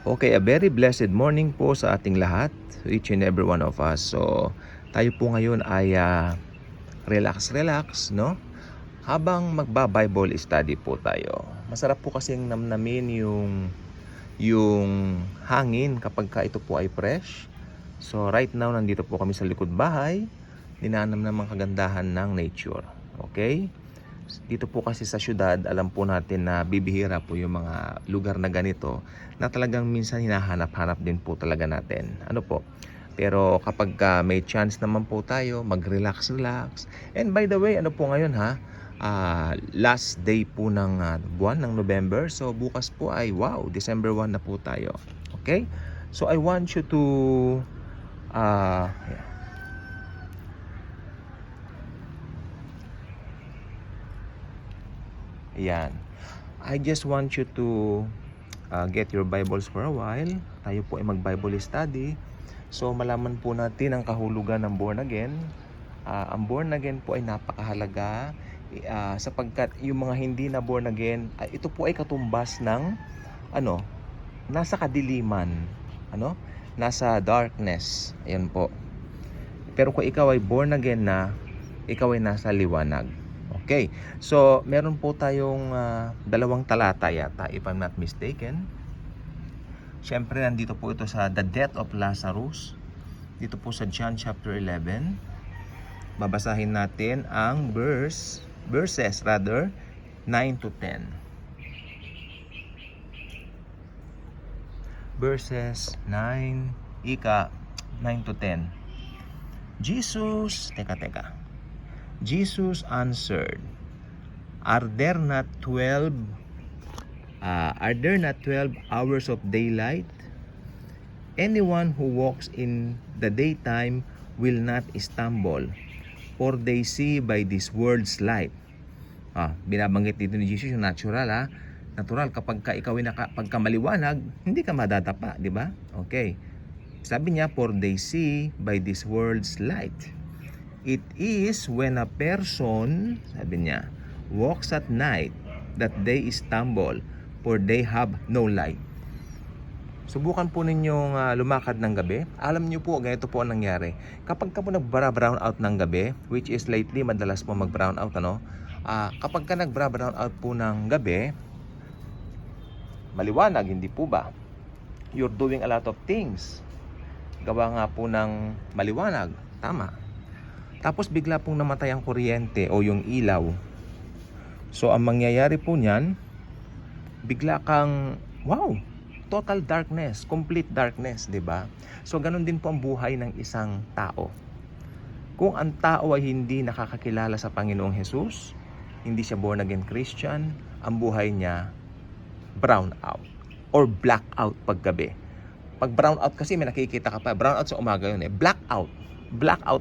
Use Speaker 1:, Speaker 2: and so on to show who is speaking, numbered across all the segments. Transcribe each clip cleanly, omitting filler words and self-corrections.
Speaker 1: Okay, a very blessed morning po sa ating lahat, each and every one of us. So, tayo po ngayon ay relax, no? Habang magba-Bible study po tayo. Masarap po kasing namnamin yung hangin kapag ka ito po ay fresh. So, right now, nandito po kami sa likod bahay. Ninanam ng mga kagandahan ng nature. Okay? Dito po kasi sa syudad, alam po natin na bibihira po yung mga lugar na ganito na talagang minsan hinahanap-hanap din po talaga natin. Ano po? Pero kapag may chance naman po tayo, mag-relax. And by the way, ano po ngayon ha? Last day po ng buwan ng November. So bukas po ay December 1 na po tayo. Okay? So I want you to yeah. Ayan. I just want you to get your Bibles for a while. Tayo po ay mag-Bible study. So malaman po natin ang kahulugan ng born again. Ang born again po ay napakahalaga sapagkat yung mga hindi na born again, ito po ay katumbas ng nasa kadiliman, nasa darkness. Ayan po. Pero kung ikaw ay born again na, ikaw ay nasa liwanag. Okay, so meron po tayong dalawang talata yata, if I'm not mistaken. Siyempre, nandito po ito sa the death of Lazarus. Dito po sa John chapter 11. Babasahin natin ang verses 9 to 10. Verses 9 to 10. Jesus answered, Are there not 12 hours of daylight? Anyone who walks in the daytime will not stumble, for they see by this world's light. Binabanggit dito ni Jesus yung natural Natural kapag ikaw ay pagka maliwanag, hindi ka madadapa, di ba? Okay. Sabi niya, for they see by this world's light. It is when a person, sabi niya, walks at night that they stumble, for they have no light. Subukan po ninyong lumakad ng gabi. Alam niyo po, ganito po ang nangyari. Kapag ka po nagbara-brown out ng gabi, which is lately, madalas po mag-brown out, kapag ka nagbara-brown out po ng gabi, maliwanag, hindi po ba? You're doing a lot of things. Gawa nga po ng maliwanag. Tama. Tapos bigla pong namatay ang kuryente o yung ilaw. So ang mangyayari po niyan, bigla kang total darkness, complete darkness, 'di ba? So ganun din po ang buhay ng isang tao. Kung ang tao ay hindi nakakakilala sa Panginoong Hesus, hindi siya born again Christian, ang buhay niya brown out or black out paggabi. Pag brown out kasi may nakikita ka pa, brown out sa umaga yun black out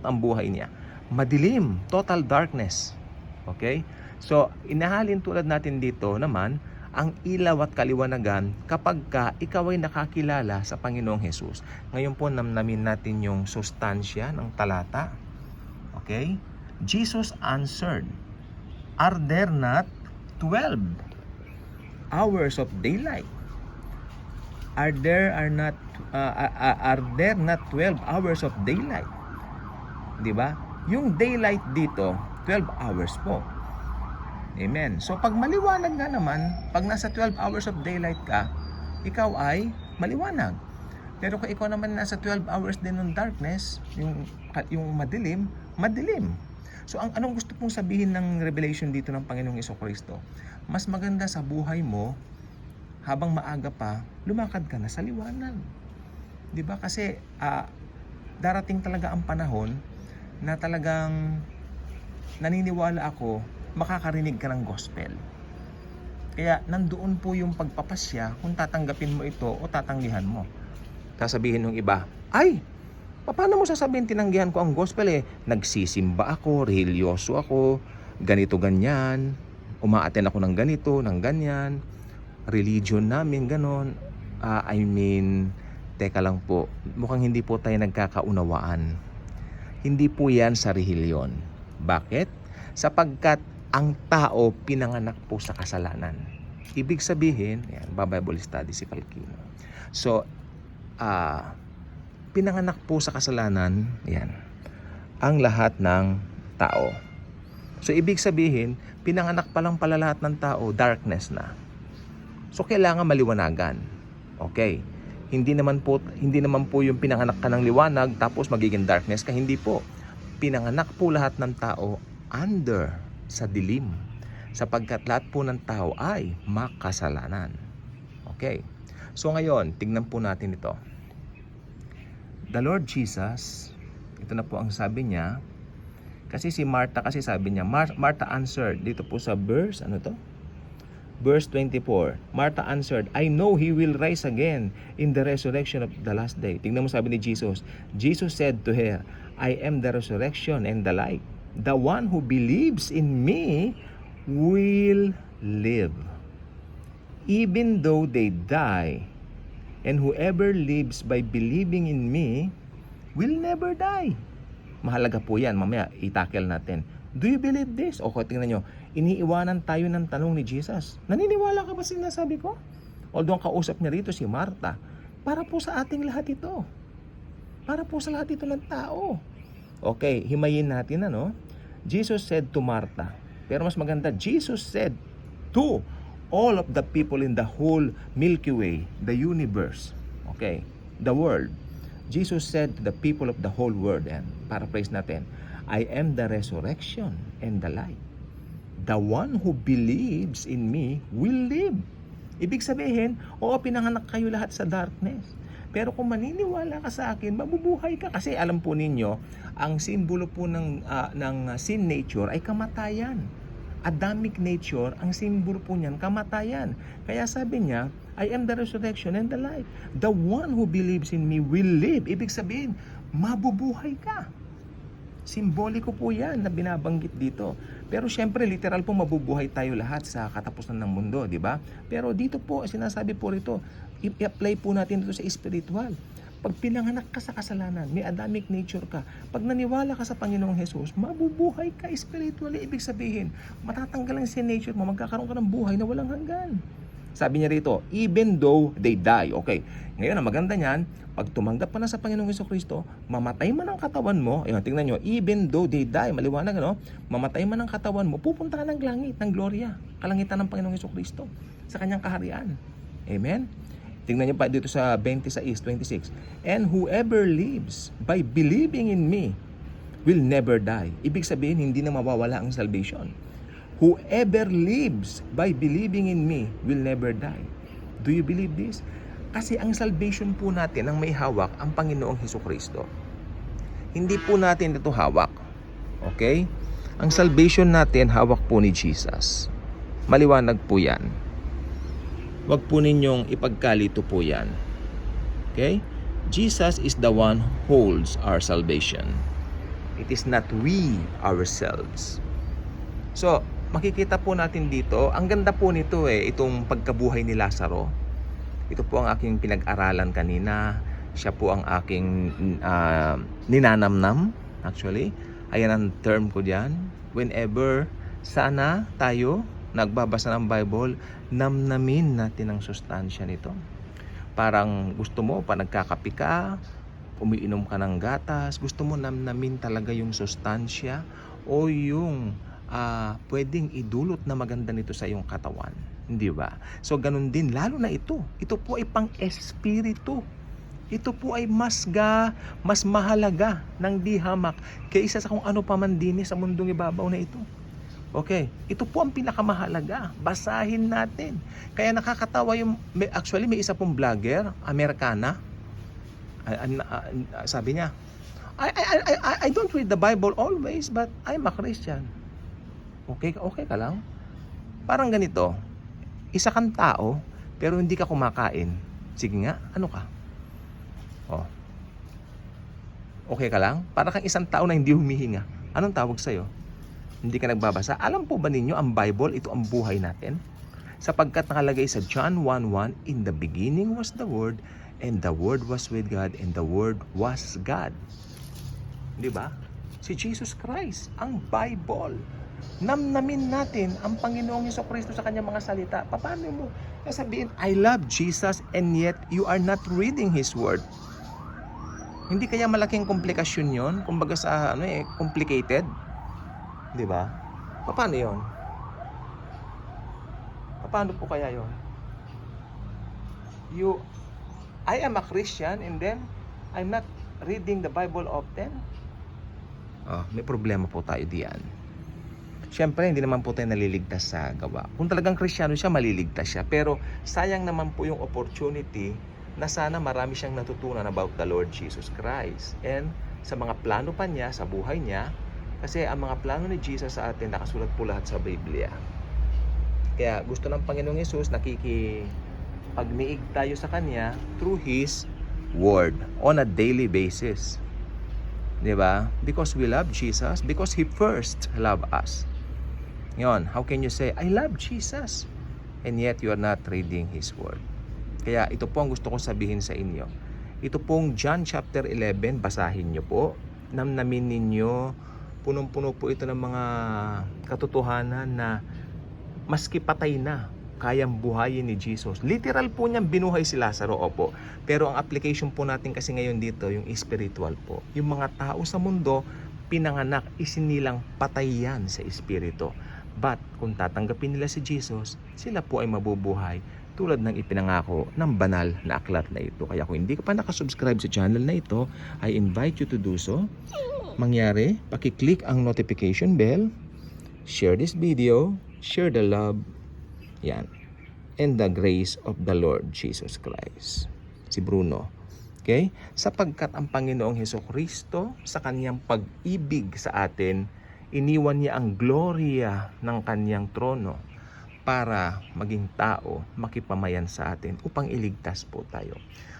Speaker 1: ang buhay niya. Madilim, total darkness. Okay? So, inahalin tulad natin dito naman, ang ilaw at kaliwanagan kapag ka ikaw ay nakakilala sa Panginoong Hesus. Ngayon po, namnamin natin yung sustansya ng talata. Okay? Jesus answered, Are there not 12 hours of daylight? Are there not 12 hours of daylight? 'Di ba? Yung daylight dito, 12 hours po. Amen. So pag maliwanag nga naman, pag nasa 12 hours of daylight ka, ikaw ay maliwanag. Pero kung ikaw naman nasa 12 hours din ng darkness, yung madilim. So anong gusto pong sabihin ng revelation dito ng Panginoong Jesucristo? Mas maganda sa buhay mo, habang maaga pa, lumakad ka na sa liwanag. 'Di ba? Kasi darating talaga ang panahon na talagang naniniwala ako makakarinig ka ng gospel. Kaya nandoon po yung pagpapasya kung tatanggapin mo ito o tatanggihan mo. Sasabihin ng iba, ay, paano mo sasabihin tinanggihan ko ang gospel Nagsisimba ako, religyoso ako, ganito ganyan, umaaten ako ng ganito, ng ganyan, religion namin ganon. Teka lang po, mukhang hindi po tayo nagkakaunawaan. Hindi po yan sa relihiyon. Bakit? Sapagkat ang tao pinanganak po sa kasalanan. Ibig sabihin, yan, Bible study si Palkino. So, pinanganak po sa kasalanan, yan, ang lahat ng tao. So, ibig sabihin, pinanganak pa lang pala lahat ng tao, darkness na. So, kailangan maliwanagan. Okay. Hindi naman po yung pinanganak ka ng liwanag tapos magiging darkness ka. Hindi po. Pinanganak po lahat ng tao under, sa dilim. Sapagkat lahat po ng tao ay makasalanan. Okay. So ngayon, tignan po natin ito. The Lord Jesus, ito na po ang sabi niya. Kasi si Martha, kasi sabi niya, Martha answered, dito po sa verse, ano to? Verse 24, Martha answered, I know He will rise again in the resurrection of the last day. Tingnan mo sabi ni Jesus. Jesus said to her, I am the resurrection and the life. The one who believes in me will live, even though they die. And whoever lives by believing in me will never die. Mahalaga po yan. Mamaya itakel natin. Do you believe this? O tingnan nyo, iniiwanan tayo ng tanong ni Jesus. Naniniwala ka ba sa sinasabi ko? Although ang kausap niya rito si Martha, para po sa ating lahat ito. Para po sa lahat ito ng tao. Okay, himayin natin ano. Jesus said to Martha, pero mas maganda, Jesus said to all of the people in the whole Milky Way, the universe, okay, the world. Jesus said to the people of the whole world, and paraphrase natin, I am the resurrection and the life. The one who believes in me will live. Ibig sabihin, oo, pinanganak kayo lahat sa darkness. Pero kung maniniwala ka sa akin, mabubuhay ka. Kasi alam po ninyo, ang simbolo po ng sin nature ay kamatayan. Adamic nature, ang simbolo po niyan, kamatayan. Kaya sabi niya, I am the resurrection and the life. The one who believes in me will live. Ibig sabihin, mabubuhay ka. Simboliko po yan na binabanggit dito. Pero syempre, literal po mabubuhay tayo lahat sa katapusan ng mundo, di ba? Pero dito po, sinasabi po rito, i-apply po natin ito sa spiritual. Pag pinanganak ka sa kasalanan, may Adamic nature ka, pag naniwala ka sa Panginoong Jesus, mabubuhay ka spiritually. Ibig sabihin, matatanggal ang sin nature mo, magkakaroon ka ng buhay na walang hanggan. Sabi niya rito, even though they die. Okay, ngayon ang maganda niyan, pag tumanggap ka na sa Panginoong Jesucristo, mamatay man ang katawan mo, ayun, tingnan nyo, even though they die, maliwanag, ano? Mamatay man ang katawan mo, pupunta ka ng langit, ng gloria, kalangitan ng Panginoong Jesucristo, sa kanyang kaharian. Amen? Tingnan niyo pa dito sa 26. And whoever lives by believing in me will never die. Ibig sabihin, hindi na mawawala ang salvation. Whoever lives by believing in me will never die. Do you believe this? Kasi ang salvation po natin, ang may hawak, ang Panginoong Hesukristo. Hindi po natin ito hawak. Okay? Ang salvation natin, hawak po ni Jesus. Maliwanag po yan. Wag po ninyong ipagkalito po yan. Okay? Jesus is the one who holds our salvation. It is not we ourselves. So, makikita po natin dito, ang ganda po nito itong pagkabuhay ni Lazaro. Ito po ang aking pinag-aralan kanina. Siya po ang aking ninanamnam, actually. Ayan ang term ko diyan. Whenever sana tayo nagbabasa ng Bible, namnamin natin ang sustansya nito. Parang gusto mo, pa nagkakape ka, umiinom ka ng gatas, gusto mo namnamin talaga yung sustansya o yung pwedeng idulot na maganda nito sa iyong katawan. Hindi ba? So, ganun din, lalo na ito. Ito po ay pang-espiritu. Ito po ay mas mahalaga ng di hamak kaysa sa kung ano pa man din sa mundong ibabaw na ito. Okay, ito po ang pinakamahalaga. Basahin natin. Kaya nakakatawa yung, actually may isa pong vlogger, Amerikana. Sabi niya, I don't read the Bible always, but I'm a Christian. Okay ka lang? Parang ganito, isa kang tao, pero hindi ka kumakain. Sige nga, ano ka? Oh. Okay ka lang? Parang kang isang tao na hindi humihinga. Anong tawag sa'yo? Hindi ka nagbabasa. Alam po ba ninyo, ang Bible, ito ang buhay natin? Sapagkat nakalagay sa John 1:1, in the beginning was the Word, and the Word was with God, and the Word was God. Di ba? Si Jesus Christ, ang Bible. namnamin natin ang Panginoong Hesukristo sa kanyang mga salita. Paano mo sabihin, I love Jesus, and yet you are not reading His Word? Hindi kaya malaking komplikasyon yon? Kumbaga sa complicated? Di ba? Paano yon? Paano po kaya yon? I am a Christian and then I'm not reading the Bible often? May problema po tayo diyan. Siyempre, hindi naman po tayo naliligtas sa gawa. Kung talagang Kristiyano siya, maliligtas siya. Pero sayang naman po yung opportunity na sana marami siyang natutunan about the Lord Jesus Christ. And sa mga plano pa niya, sa buhay niya, kasi ang mga plano ni Jesus sa atin, nakasulat po lahat sa Biblia. Kaya gusto ng Panginoong Hesus, nakikipagniig tayo sa Kanya through His Word on a daily basis. Diba? Because we love Jesus, because He first loved us. Yon, how can you say, I love Jesus, and yet you are not reading His Word? Kaya ito po ang gusto kong sabihin sa inyo. Ito pong John chapter 11, basahin nyo po. Namnamin ninyo, punong-puno po ito ng mga katotohanan na maski patay na, kayang buhayin ni Jesus. Literal po niyang binuhay si Lazaro, opo. Pero ang application po natin kasi ngayon dito, yung spiritual po. Yung mga tao sa mundo, pinanganak, isinilang patay yan sa espiritu. But kung tatanggapin nila si Jesus, sila po ay mabubuhay tulad ng ipinangako ng banal na aklat na ito. Kaya kung hindi ka pa nakasubscribe sa channel na ito, I invite you to do so. Mangyari, pakiclick ang notification bell, share this video, share the love, yan, and the grace of the Lord Jesus Christ. Si Bruno. Okay? Sapagkat ang Panginoong Hesukristo sa kanyang pag-ibig sa atin, iniwan niya ang gloria ng kanyang trono para maging tao, makipamayan sa atin upang iligtas po tayo.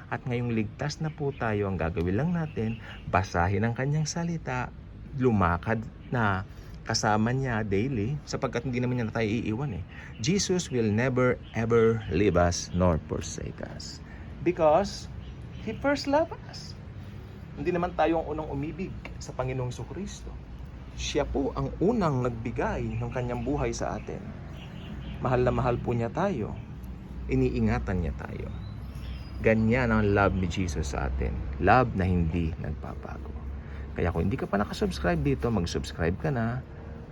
Speaker 1: At ngayong ligtas na po tayo, ang gagawin lang natin, basahin ang kanyang salita, lumakad na kasama niya daily, sapagkat hindi naman niya na tayo iiwan eh. Jesus will never ever leave us nor forsake us. Because He first loved us. Hindi naman tayo ang unang umibig sa Panginoong Hesukristo. Siya po ang unang nagbigay ng kanyang buhay sa atin. Mahal na mahal po niya tayo. Iniingatan niya tayo. Ganyan ang love ni Jesus sa atin. Love na hindi nagpapago. Kaya kung hindi ka pa nakasubscribe dito, mag-subscribe ka na.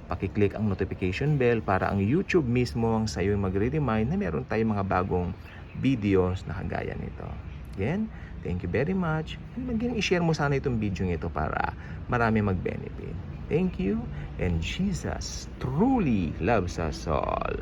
Speaker 1: Pakiclick ang notification bell para ang YouTube mismo ang sa'yo magre-remind na meron tayong mga bagong videos na kagaya nito. Again, thank you very much. And maging i-share mo sana itong video ito para marami mag-benefit. Thank you, and Jesus truly loves us all.